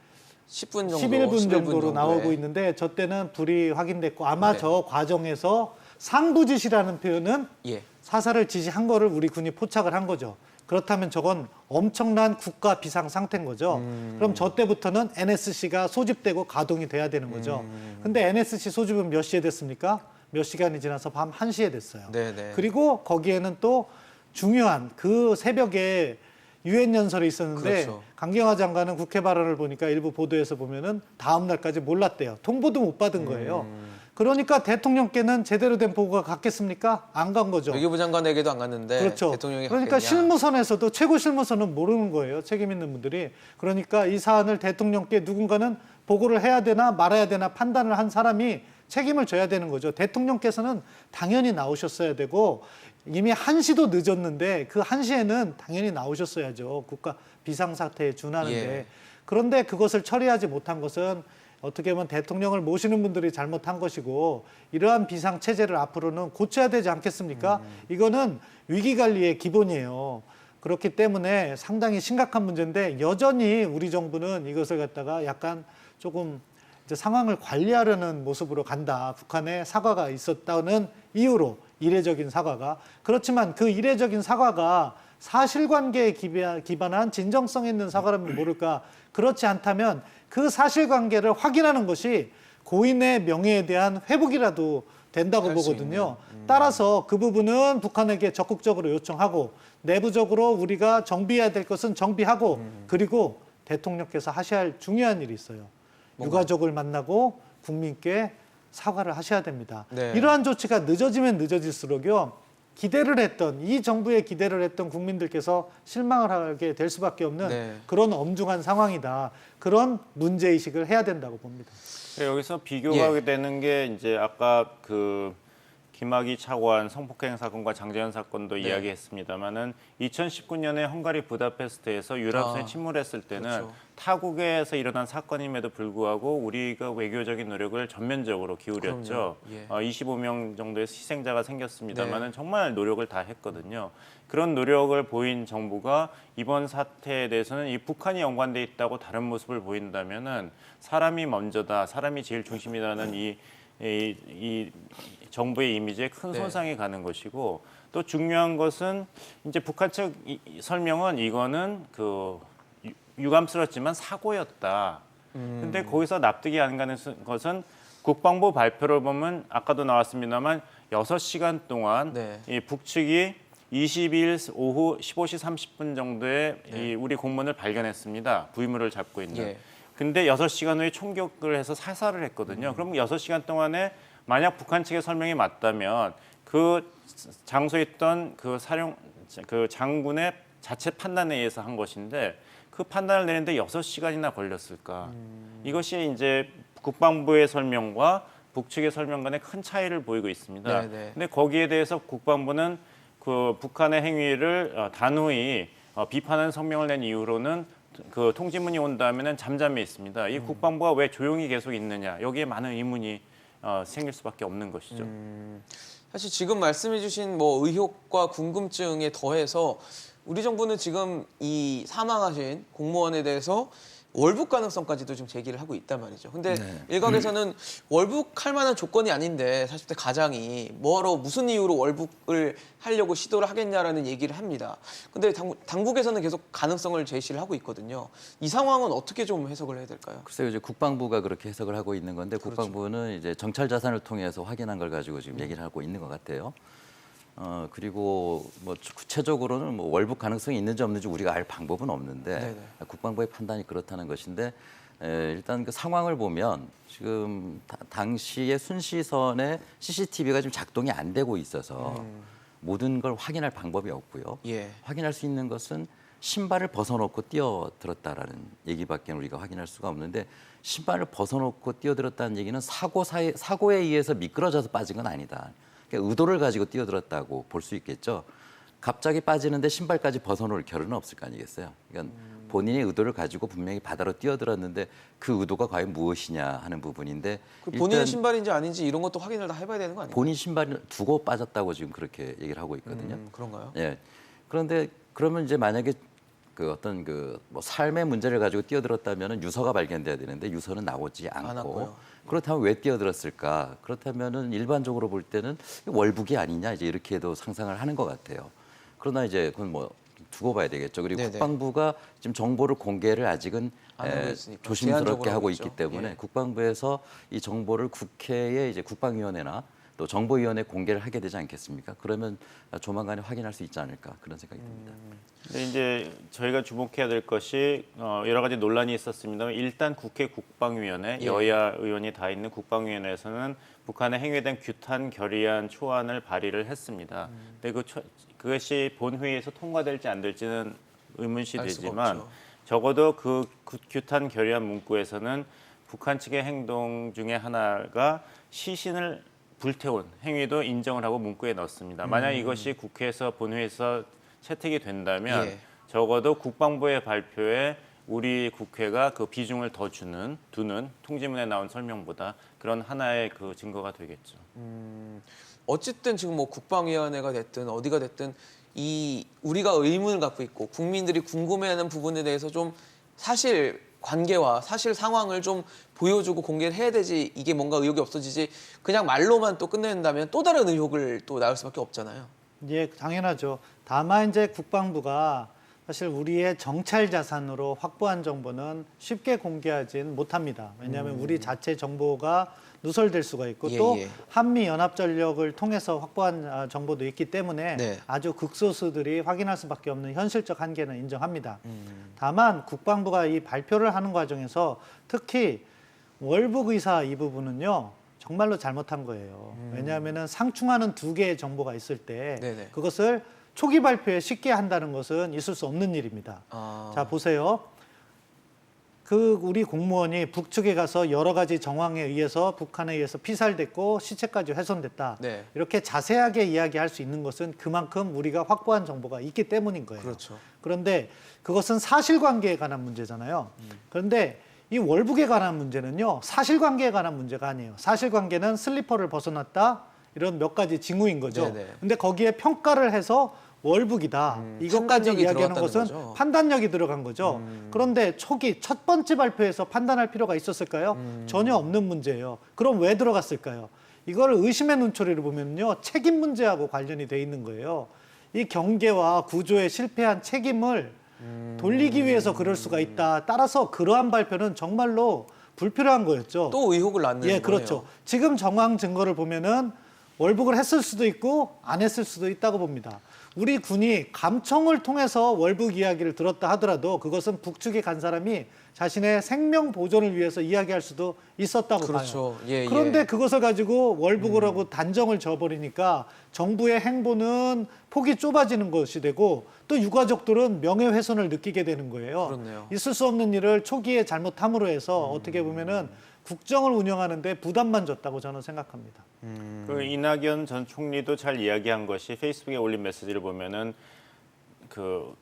10분 정도, 11분 정도로 정도에. 나오고 있는데 저 때는 불이 확인됐고 아마 네. 저 과정에서 상부지시라는 표현은 예. 사살을 지시한 거를 우리 군이 포착을 한 거죠. 그렇다면 저건 엄청난 국가 비상 상태인 거죠. 그럼 저 때부터는 NSC가 소집되고 가동이 돼야 되는 거죠. 근데 NSC 소집은 몇 시에 됐습니까? 몇 시간이 지나서 밤 1시에 됐어요. 네네. 그리고 거기에는 또 중요한 그 새벽에 유엔 연설이 있었는데 그렇죠. 강경화 장관은 국회 발언을 보니까 일부 보도에서 보면은 다음 날까지 몰랐대요. 통보도 못 받은 거예요. 그러니까 대통령께는 제대로 된 보고가 갔겠습니까? 안 간 거죠. 외교부 장관에게도 안 갔는데 그렇죠. 대통령이 그러니까 갔겠냐. 실무선에서도 최고 실무선은 모르는 거예요. 책임 있는 분들이. 그러니까 이 사안을 대통령께 누군가는 보고를 해야 되나 말아야 되나 판단을 한 사람이 책임을 져야 되는 거죠. 대통령께서는 당연히 나오셨어야 되고 이미 1시도 늦었는데 그 1시에는 당연히 나오셨어야죠. 국가 비상사태에 준하는데. 예. 그런데 그것을 처리하지 못한 것은 어떻게 보면 대통령을 모시는 분들이 잘못한 것이고 이러한 비상체제를 앞으로는 고쳐야 되지 않겠습니까? 이거는 위기관리의 기본이에요. 그렇기 때문에 상당히 심각한 문제인데 여전히 우리 정부는 이것을 갖다가 약간 조금 이제 상황을 관리하려는 모습으로 간다. 북한에 사과가 있었다는 이유로 이례적인 사과가. 그렇지만 그 이례적인 사과가 사실관계에 기반한 진정성 있는 사과라면 모를까. 그렇지 않다면 그 사실관계를 확인하는 것이 고인의 명예에 대한 회복이라도 된다고 할수 보거든요. 따라서 그 부분은 북한에게 적극적으로 요청하고 내부적으로 우리가 정비해야 될 것은 정비하고 그리고 대통령께서 하셔야 할 중요한 일이 있어요. 유가족을 만나고 국민께 사과를 하셔야 됩니다. 네. 이러한 조치가 늦어지면 늦어질수록요. 기대를 했던 이 정부에 기대를 했던 국민들께서 실망을 하게 될 수밖에 없는 네. 그런 엄중한 상황이다. 그런 문제의식을 해야 된다고 봅니다. 여기서 비교가 예. 되는 게 이제 아까 그 김학의 차관 성폭행 사건과 장제현 사건도 네. 이야기했습니다만은 2019년에 헝가리 부다페스트에서 유럽선이 침몰했을 때는 그렇죠. 타국에서 일어난 사건임에도 불구하고 우리가 외교적인 노력을 전면적으로 기울였죠. 그럼요. 예. 25명 정도의 희생자가 생겼습니다만은 네. 정말 노력을 다 했거든요. 그런 노력을 보인 정부가 이번 사태에 대해서는 이 북한이 연관돼 있다고 다른 모습을 보인다면은 사람이 먼저다, 사람이 제일 중심이라는 이 정부의 이미지에 큰 네. 손상이 가는 것이고 또 중요한 것은 이제 북한 측 설명은 이거는 그 유감스럽지만 사고였다. 근데 거기서 납득이 안 가는 것은 국방부 발표를 보면 아까도 나왔습니다만 6시간 동안 네. 이 북측이 22일 오후 15시 30분 정도에 네. 이 우리 공무원을 발견했습니다. 부위물을 잡고 있는. 예. 근데 6시간 후에 총격을 해서 사살을 했거든요. 그럼 6시간 동안에 만약 북한 측의 설명이 맞다면 그 장소에 있던 그 장군의 자체 판단에 의해서 한 것인데 그 판단을 내는데 6시간이나 걸렸을까? 이것이 이제 국방부의 설명과 북측의 설명 간에 큰 차이를 보이고 있습니다. 네네. 근데 거기에 대해서 국방부는 그 북한의 행위를 단호히 비판하는 성명을 낸 이후로는 그 통지문이 온다면은 잠잠해 있습니다. 이 국방부가 왜 조용히 계속 있느냐 여기에 많은 의문이 생길 수밖에 없는 것이죠. 사실 지금 말씀해주신 뭐 의혹과 궁금증에 더해서 우리 정부는 지금 이 사망하신 공무원에 대해서 월북 가능성까지도 좀 제기를 하고 있단 말이죠. 근데 일각에서는 월북할 만한 조건이 아닌데 40대 가장이 뭐하러 무슨 이유로 월북을 하려고 시도를 하겠냐라는 얘기를 합니다. 근데 당국에서는 계속 가능성을 제시를 하고 있거든요. 이 상황은 어떻게 좀 해석을 해야 될까요? 글쎄요, 이제 국방부가 그렇게 해석을 하고 있는 건데 국방부는 이제 정찰 자산을 통해서 확인한 걸 가지고 지금 얘기를 하고 있는 것 같아요. 그리고 뭐 구체적으로는 뭐 월북 가능성이 있는지 없는지 우리가 알 방법은 없는데 네네. 국방부의 판단이 그렇다는 것인데 일단 그 상황을 보면 지금 당시에 순시선에 CCTV가 지금 작동이 안 되고 있어서 모든 걸 확인할 방법이 없고요. 예. 확인할 수 있는 것은 신발을 벗어놓고 뛰어들었다라는 얘기밖에 우리가 확인할 수가 없는데 신발을 벗어놓고 뛰어들었다는 얘기는 사고에 의해서 미끄러져서 빠진 건 아니다. 그러니까 의도를 가지고 뛰어들었다고 볼 수 있겠죠. 갑자기 빠지는데 신발까지 벗어놓을 겨를은 없을 거 아니겠어요. 그러니까 본인의 의도를 가지고 분명히 바다로 뛰어들었는데 그 의도가 과연 무엇이냐 하는 부분인데 그 본인의 신발인지 아닌지 이런 것도 확인을 다 해봐야 되는 거 아니에요? 본인 신발을 두고 빠졌다고 지금 그렇게 얘기를 하고 있거든요. 그런가요? 예. 그런데 그러면 이제 만약에 그 어떤 그 뭐 삶의 문제를 가지고 뛰어들었다면은 유서가 발견돼야 되는데 유서는 나오지 안 않고 왔고요. 그렇다면 왜 뛰어들었을까? 그렇다면은 일반적으로 볼 때는 월북이 아니냐 이제 이렇게도 상상을 하는 것 같아요. 그러나 이제 그건 뭐 두고 봐야 되겠죠. 그리고 네네. 국방부가 지금 정보를 공개를 아직은 안 하고 있으니까. 조심스럽게 제한적으로 하고 하고 있기 있죠. 때문에 예. 국방부에서 이 정보를 국회에 이제 국방위원회나 또 정보위원회 공개를 하게 되지 않겠습니까? 그러면 조만간에 확인할 수 있지 않을까 그런 생각이 듭니다. 근데 이제 저희가 주목해야 될 것이 여러 가지 논란이 있었습니다만 일단 국회 국방위원회 예. 여야 의원이 다 있는 국방위원회에서는 북한의 행위에 대한 규탄 결의안 초안을 발의를 했습니다. 근데 그것이 본회의에서 통과될지 안 될지는 의문시 알 수가 되지만 없죠. 적어도 그 규탄 결의안 문구에서는 북한 측의 행동 중에 하나가 시신을 불태운 행위도 인정을 하고 문구에 넣습니다. 만약 이것이 국회에서 본회의에서 채택이 된다면 예. 적어도 국방부의 발표에 우리 국회가 그 비중을 더 두는 통지문에 나온 설명보다 그런 하나의 그 증거가 되겠죠. 어쨌든 지금 뭐 국방위원회가 됐든 어디가 됐든 이 우리가 의문을 갖고 있고 국민들이 궁금해하는 부분에 대해서 좀 사실 관계와 사실 상황을 좀 보여주고 공개를 해야 되지 이게 뭔가 의혹이 없어지지 그냥 말로만 또 끝낸다면 또 다른 의혹을 또 낳을 수밖에 없잖아요. 예, 당연하죠. 다만 이제 국방부가 사실 우리의 정찰 자산으로 확보한 정보는 쉽게 공개하진 못합니다. 왜냐하면 우리 자체 정보가 누설될 수가 있고 예, 또 예. 한미 연합전력을 통해서 확보한 정보도 있기 때문에 네. 아주 극소수들이 확인할 수밖에 없는 현실적 한계는 인정합니다. 다만 국방부가 이 발표를 하는 과정에서 특히 월북 의사 이 부분은요. 정말로 잘못한 거예요. 왜냐하면은 상충하는 두 개의 정보가 있을 때 네네. 그것을 초기 발표에 쉽게 한다는 것은 있을 수 없는 일입니다. 자 보세요. 그 우리 공무원이 북측에 가서 여러 가지 정황에 의해서 북한에 의해서 피살됐고 시체까지 훼손됐다. 네. 이렇게 자세하게 이야기할 수 있는 것은 그만큼 우리가 확보한 정보가 있기 때문인 거예요. 그렇죠. 그런데 그것은 사실관계에 관한 문제잖아요. 그런데 이 월북에 관한 문제는요. 사실관계에 관한 문제가 아니에요. 사실관계는 슬리퍼를 벗어났다. 이런 몇 가지 징후인 거죠. 네네. 근데 거기에 평가를 해서 월북이다. 이것까지 판단력이 이야기하는 들어갔다는 것은 거죠. 판단력이 들어간 거죠. 그런데 초기 첫 번째 발표에서 판단할 필요가 있었을까요? 전혀 없는 문제예요. 그럼 왜 들어갔을까요? 이걸 의심의 눈초리를 보면요. 책임 문제하고 관련이 돼 있는 거예요. 이 경계와 구조에 실패한 책임을 돌리기 위해서 그럴 수가 있다. 따라서 그러한 발표는 정말로 불필요한 거였죠. 또 의혹을 낳는 예, 그렇죠. 거네요. 지금 정황 증거를 보면은 월북을 했을 수도 있고 안 했을 수도 있다고 봅니다. 우리 군이 감청을 통해서 월북 이야기를 들었다 하더라도 그것은 북측에 간 사람이 자신의 생명 보존을 위해서 이야기할 수도 있었다고 그렇죠. 봐요. 예, 그런데 예. 그것을 가지고 월북을 하고 단정을 지어버리니까 정부의 행보는 폭이 좁아지는 것이 되고 또 유가족들은 명예훼손을 느끼게 되는 거예요. 그렇네요. 있을 수 없는 일을 초기에 잘못함으로 해서 어떻게 보면은 국정을 운영하는데 부담만 줬다고 저는 생각합니다. 그 이낙연 전 총리도 잘 이야기한 것이 페이스북에 올린 메시지를 보면은 그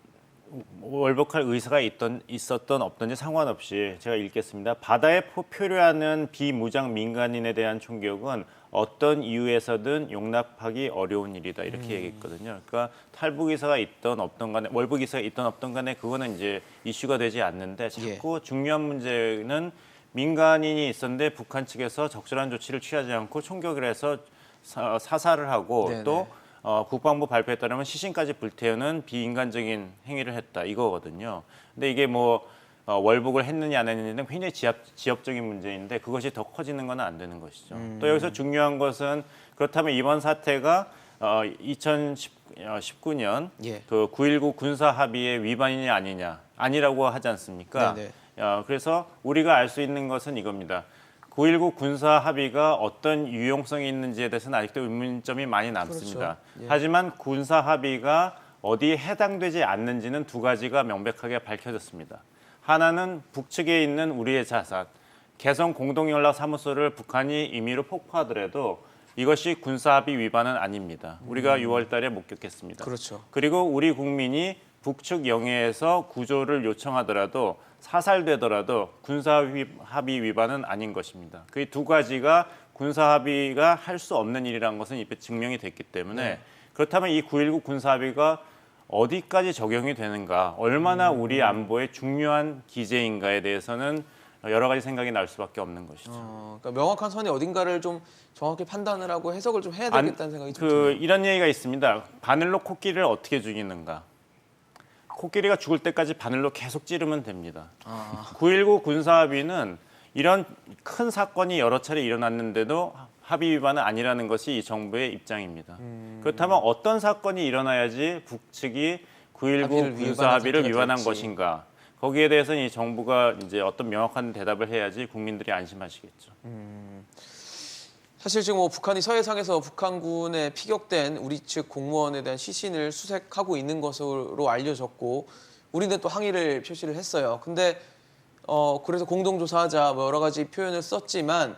월북할 의사가 있었던 없던지 상관없이 제가 읽겠습니다. 바다에 표류하는 비무장 민간인에 대한 총격은 어떤 이유에서든 용납하기 어려운 일이다 이렇게 얘기했거든요. 그러니까 탈북 의사가 있던 없던 간에 월북 의사가 있던 없던 간에 그거는 이제 이슈가 되지 않는데 자꾸 중요한 문제는 민간인이 있었는데 북한 측에서 적절한 조치를 취하지 않고 총격을 해서 사살을 하고 네네. 또 국방부 발표에 따르면 시신까지 불태우는 비인간적인 행위를 했다 이거거든요. 근데 이게 뭐 월북을 했느냐 안 했느냐는 굉장히 지엽적인 문제인데 그것이 더 커지는 건 안 되는 것이죠. 또 여기서 중요한 것은 그렇다면 이번 사태가 2019년 예. 그 9.19 군사 합의의 위반이냐 아니라고 하지 않습니까? 네네. 그래서 우리가 알 수 있는 것은 이겁니다. 9.19 군사 합의가 어떤 유용성이 있는지에 대해서는 아직도 의문점이 많이 남습니다. 그렇죠. 예. 하지만 군사 합의가 어디에 해당되지 않는지는 두 가지가 명백하게 밝혀졌습니다. 하나는 북측에 있는 우리의 자산, 개성 공동연락사무소를 북한이 임의로 폭파하더라도 이것이 군사 합의 위반은 아닙니다. 우리가 6월 달에 목격했습니다. 그렇죠. 그리고 우리 국민이 북측 영해에서 구조를 요청하더라도 사살되더라도 군사 합의 위반은 아닌 것입니다. 그 두 가지가 군사 합의가 할 수 없는 일이라는 것은 이미 증명이 됐기 때문에 그렇다면 이 9.19 군사 합의가 어디까지 적용이 되는가, 얼마나 우리 안보에 중요한 기제인가에 대해서는 여러 가지 생각이 날 수밖에 없는 것이죠. 그러니까 명확한 선이 어딘가를 좀 정확히 판단을 하고 해석을 좀 해야 되겠다는 생각이 좀 드네요. 이런 얘기가 있습니다. 바늘로 코끼리를 어떻게 죽이는가? 코끼리가 죽을 때까지 바늘로 계속 찌르면 됩니다. 9.19 군사합의는 이런 큰 사건이 여러 차례 일어났는데도 합의 위반은 아니라는 것이 이 정부의 입장입니다. 그렇다면 어떤 사건이 일어나야지 북측이 9.19 군사합의를 위반한 될지. 것인가? 거기에 대해서는 이 정부가 이제 어떤 명확한 대답을 해야지 국민들이 안심하시겠죠. 사실 지금 뭐 북한이 서해상에서 북한군에 피격된 우리 측 공무원에 대한 시신을 수색하고 있는 것으로 알려졌고 우리는 또 항의를 표시를 했어요. 근데 그래서 공동조사하자 뭐 여러 가지 표현을 썼지만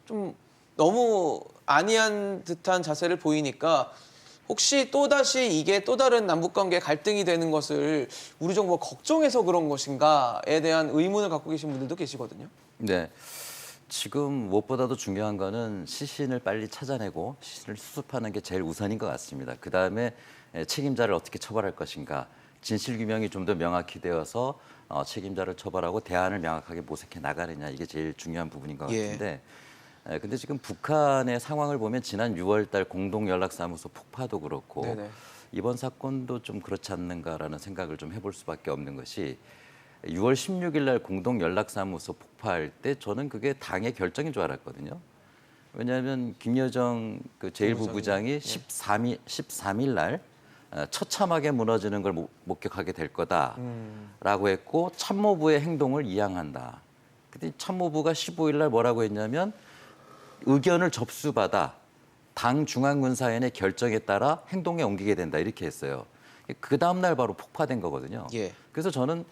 좀 너무 안이한 듯한 자세를 보이니까 혹시 또다시 이게 또 다른 남북관계 갈등이 되는 것을 우리 정부가 걱정해서 그런 것인가에 대한 의문을 갖고 계신 분들도 계시거든요. 네. 지금 무엇보다도 중요한 거는 시신을 빨리 찾아내고 시신을 수습하는 게 제일 우선인 것 같습니다. 그다음에 책임자를 어떻게 처벌할 것인가. 진실 규명이 좀 더 명확히 되어서 책임자를 처벌하고 대안을 명확하게 모색해 나가느냐. 이게 제일 중요한 부분인 것 같은데 근데 지금 북한의 상황을 보면 지난 6월 달 공동연락사무소 폭파도 그렇고 네네. 이번 사건도 좀 그렇지 않는가라는 생각을 좀 해볼 수밖에 없는 것이 6월 16일 날 공동연락사무소 폭파할 때 저는 그게 당의 결정인 줄 알았거든요. 왜냐하면 김여정 그 제1부부장이 13일 날 처참하게 무너지는 걸 목격하게 될 거다라고 했고 참모부의 행동을 이양한다. 근데 참모부가 15일 날 뭐라고 했냐면 의견을 접수받아 당 중앙군사위원회 결정에 따라 행동에 옮기게 된다 이렇게 했어요. 그 다음 날 바로 폭파된 거거든요. 예. 그래서 저는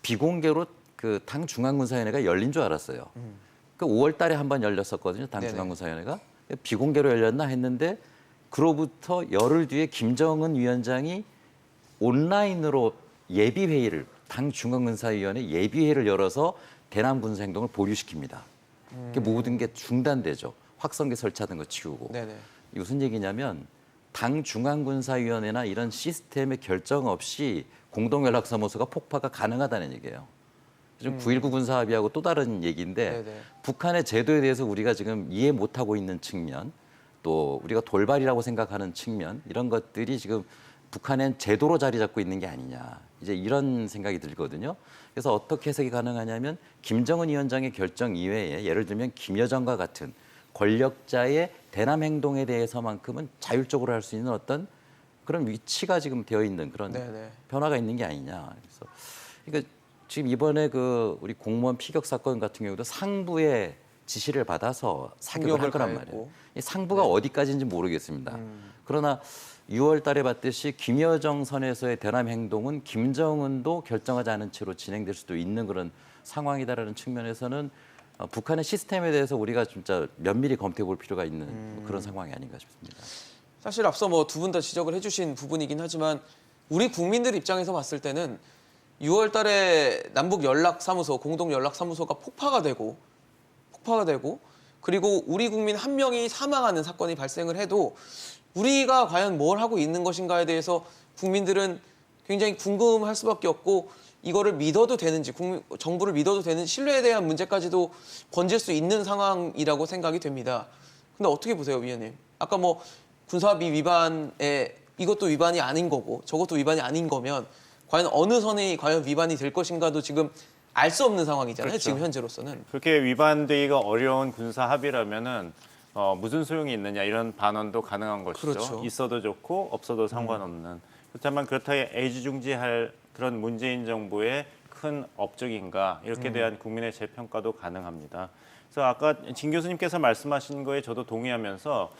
비공개로 그 당 중앙군사위원회가 열린 줄 알았어요. 그 5월 달에 한 번 열렸었거든요. 당 네네. 중앙군사위원회가. 비공개로 열렸나 했는데 그로부터 열흘 뒤에 김정은 위원장이 온라인으로 예비회의를 당 중앙군사위원회 예비회의를 열어서 대남 군사행동을 보류시킵니다. 모든 게 중단되죠. 확성기 설치하던 거 치우고. 네네. 이게 무슨 얘기냐면 당 중앙군사위원회나 이런 시스템의 결정 없이 공동연락사무소가 폭파가 가능하다는 얘기예요. 지금 9.19 군사합의하고 또 다른 얘기인데 네네. 북한의 제도에 대해서 우리가 지금 이해 못하고 있는 측면 또 우리가 돌발이라고 생각하는 측면 이런 것들이 지금 북한엔 제도로 자리 잡고 있는 게 아니냐 이제 이런 생각이 들거든요. 그래서 어떻게 해석이 가능하냐면 김정은 위원장의 결정 이외에 예를 들면 김여정과 같은 권력자의 대남 행동에 대해서만큼은 자율적으로 할 수 있는 어떤 그런 위치가 지금 되어 있는 그런 네네. 변화가 있는 게 아니냐. 그래서 그러니까 지금 이번에 그 우리 공무원 피격 사건 같은 경우도 상부의 지시를 받아서 사격을 한 거란 말이에요. 이 상부가 어디까지인지 모르겠습니다. 그러나 6월 달에 봤듯이 김여정 선에서의 대남 행동은 김정은도 결정하지 않은 채로 진행될 수도 있는 그런 상황이다라는 측면에서는 북한의 시스템에 대해서 우리가 진짜 면밀히 검토해 볼 필요가 있는 그런 상황이 아닌가 싶습니다. 사실 앞서 뭐 두 분 다 지적을 해주신 부분이긴 하지만 우리 국민들 입장에서 봤을 때는 6월 달에 남북 연락사무소, 공동 연락사무소가 폭파가 되고 그리고 우리 국민 한 명이 사망하는 사건이 발생을 해도 우리가 과연 뭘 하고 있는 것인가에 대해서 국민들은 굉장히 궁금할 수밖에 없고 이거를 믿어도 되는지, 정부를 믿어도 되는 신뢰에 대한 문제까지도 번질 수 있는 상황이라고 생각이 됩니다. 근데 어떻게 보세요, 위원님? 아까 뭐 군사합의 위반에 이것도 위반이 아닌 거고 저것도 위반이 아닌 거면 과연 어느 선이 과연 위반이 될 것인가도 지금 알 수 없는 상황이잖아요. 그렇죠. 지금 현재로서는. 그렇게 위반되기가 어려운 군사 합의라면은 무슨 소용이 있느냐 이런 반언도 가능한 것이죠. 그렇죠. 있어도 좋고 없어도 상관없는. 그렇다면 그렇다고 애지중지할 그런 문재인 정부의 큰 업적인가 이렇게 대한 국민의 재평가도 가능합니다. 그래서 아까 진 교수님께서 말씀하신 거에 저도 동의하면서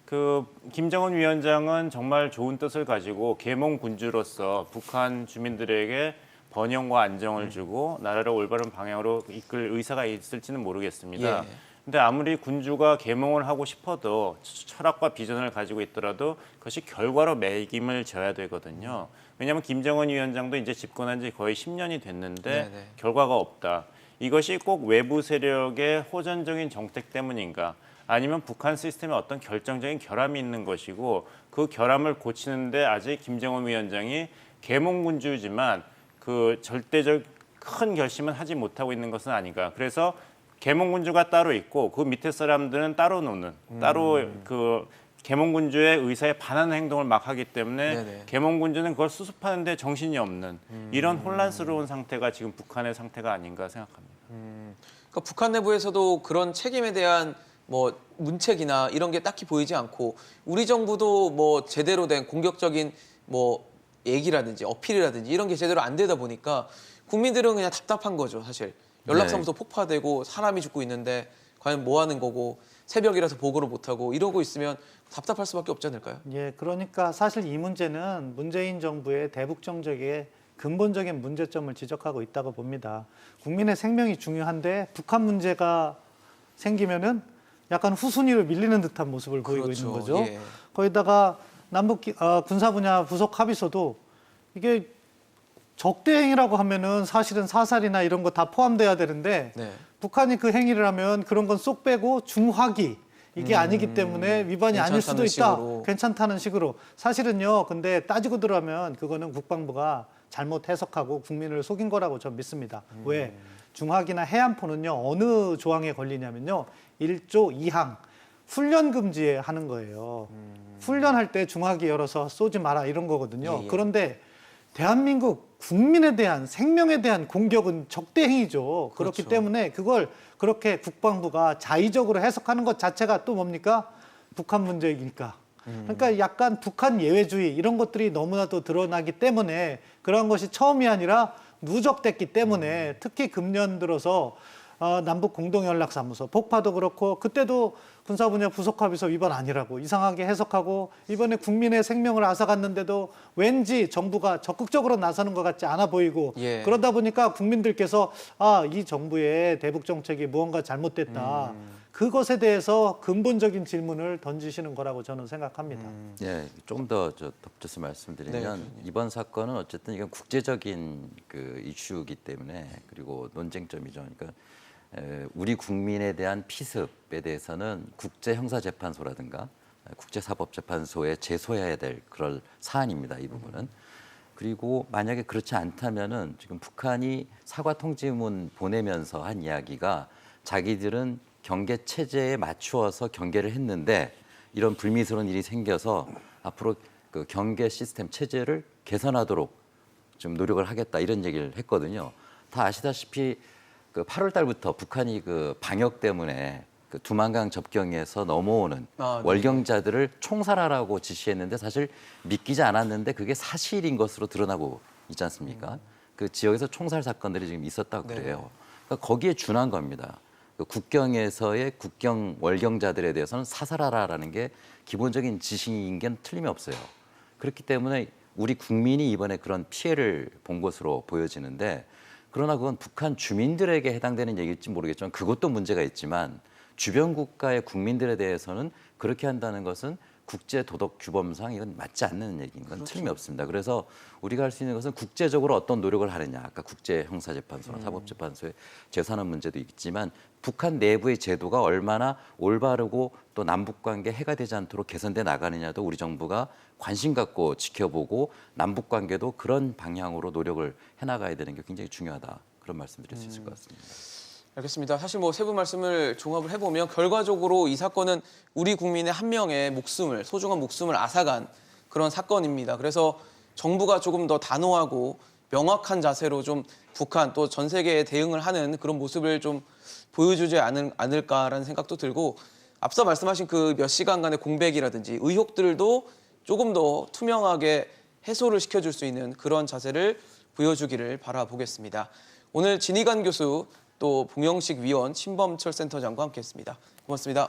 그 김정은 위원장은 정말 좋은 뜻을 가지고 계몽 군주로서 북한 주민들에게 번영과 안정을 주고 나라를 올바른 방향으로 이끌 의사가 있을지는 모르겠습니다. 예. 근데 아무리 군주가 계몽을 하고 싶어도 철학과 비전을 가지고 있더라도 그것이 결과로 매김을 져야 되거든요. 왜냐하면 김정은 위원장도 이제 집권한 지 거의 10년이 됐는데 네네. 결과가 없다. 이것이 꼭 외부 세력의 호전적인 정책 때문인가? 아니면 북한 시스템에 어떤 결정적인 결함이 있는 것이고 그 결함을 고치는데 아직 김정은 위원장이 계몽군주지만 그 절대적 큰 결심은 하지 못하고 있는 것은 아닌가. 그래서 계몽군주가 따로 있고 그 밑에 사람들은 따로 노는 따로 그 계몽군주의 의사에 반하는 행동을 막 하기 때문에 네네. 계몽군주는 그걸 수습하는데 정신이 없는 이런 혼란스러운 상태가 지금 북한의 상태가 아닌가 생각합니다. 그러니까 북한 내부에서도 그런 책임에 대한 뭐 문책이나 이런 게 딱히 보이지 않고 우리 정부도 뭐 제대로 된 공격적인 뭐 얘기라든지 어필이라든지 이런 게 제대로 안 되다 보니까 국민들은 그냥 답답한 거죠, 사실. 연락사무소 폭파되고 사람이 죽고 있는데 과연 뭐 하는 거고 새벽이라서 보고를 못 하고 이러고 있으면 답답할 수밖에 없지 않을까요? 예, 그러니까 사실 이 문제는 문재인 정부의 대북 정책의 근본적인 문제점을 지적하고 있다고 봅니다. 국민의 생명이 중요한데 북한 문제가 생기면은 약간 후순위로 밀리는 듯한 모습을 보이고 그렇죠. 있는 거죠. 예. 거기다가 남북 군사 분야 부속 합의서도 이게 적대 행위라고 하면은 사실은 사살이나 이런 거 다 포함돼야 되는데 네. 북한이 그 행위를 하면 그런 건 쏙 빼고 중화기 이게 아니기 때문에 위반이 아닐 수도 있다. 식으로. 괜찮다는 식으로. 사실은요. 근데 따지고 들어가면 그거는 국방부가 잘못 해석하고 국민을 속인 거라고 저는 믿습니다. 왜? 중화기나 해안포는요. 어느 조항에 걸리냐면요. 1조 2항 훈련 금지에 하는 거예요. 훈련할 때 중화기 열어서 쏘지 마라 이런 거거든요. 예, 예. 그런데 대한민국 국민에 대한 생명에 대한 공격은 적대 행위죠. 그렇기 그렇죠. 때문에 그걸 그렇게 국방부가 자의적으로 해석하는 것 자체가 또 뭡니까? 북한 문제이니까. 그러니까 약간 북한 예외주의 이런 것들이 너무나도 드러나기 때문에 그런 것이 처음이 아니라 누적됐기 때문에 특히 금년 들어서 남북 공동연락사무소 폭파도 그렇고 그때도 군사분야 부속합의서 위반 아니라고 이상하게 해석하고 이번에 국민의 생명을 앗아갔는데도 왠지 정부가 적극적으로 나서는 것 같지 않아 보이고 예. 그러다 보니까 국민들께서 이 정부의 대북 정책이 무언가 잘못됐다. 그것에 대해서 근본적인 질문을 던지시는 거라고 저는 생각합니다. 예, 조금 더 덧붙여서 말씀드리면 네, 이번 사건은 어쨌든 이건 국제적인 그 이슈이기 때문에 그리고 논쟁점이죠. 그러니까 우리 국민에 대한 피습에 대해서는 국제형사재판소라든가 국제사법재판소에 제소해야 될 그럴 사안입니다. 이 부분은. 그리고 만약에 그렇지 않다면은 지금 북한이 사과 통지문 보내면서 한 이야기가 자기들은 경계 체제에 맞추어서 경계를 했는데 이런 불미스러운 일이 생겨서 앞으로 그 경계 시스템 체제를 개선하도록 좀 노력을 하겠다 이런 얘기를 했거든요. 다 아시다시피 그 8월 달부터 북한이 그 방역 때문에 그 두만강 접경에서 넘어오는 네. 월경자들을 총살하라고 지시했는데 사실 믿기지 않았는데 그게 사실인 것으로 드러나고 있지 않습니까? 그 지역에서 총살 사건들이 지금 있었다고 그래요. 그러니까 거기에 준한 겁니다. 그 국경에서의 국경 월경자들에 대해서는 사살하라라는 게 기본적인 지시인 게 틀림이 없어요. 그렇기 때문에 우리 국민이 이번에 그런 피해를 본 것으로 보여지는데 그러나 그건 북한 주민들에게 해당되는 얘기일지 모르겠지만 그것도 문제가 있지만 주변 국가의 국민들에 대해서는 그렇게 한다는 것은 국제 도덕 규범상 이건 맞지 않는 얘기인 건 틀림이 없습니다. 그래서 우리가 할 수 있는 것은 국제적으로 어떤 노력을 하느냐. 아까 국제 형사재판소나 사법재판소의 재산업 문제도 있지만 북한 내부의 제도가 얼마나 올바르고 또 남북 관계 해가 되지 않도록 개선돼 나가느냐도 우리 정부가 관심 갖고 지켜보고 남북 관계도 그런 방향으로 노력을 해나가야 되는 게 굉장히 중요하다. 그런 말씀드릴 수 있을 것 같습니다. 알겠습니다. 사실 뭐 세 분 말씀을 종합을 해보면 결과적으로 이 사건은 우리 국민의 한 명의 목숨을, 소중한 목숨을 앗아간 그런 사건입니다. 그래서 정부가 조금 더 단호하고 명확한 자세로 좀 북한 또 전 세계에 대응을 하는 그런 모습을 좀 보여주지 않을까라는 생각도 들고 앞서 말씀하신 그 몇 시간간의 공백이라든지 의혹들도 조금 더 투명하게 해소를 시켜줄 수 있는 그런 자세를 보여주기를 바라보겠습니다. 오늘 진희관 교수 또 봉영식 위원 친범철센터장과 함께했습니다. 고맙습니다.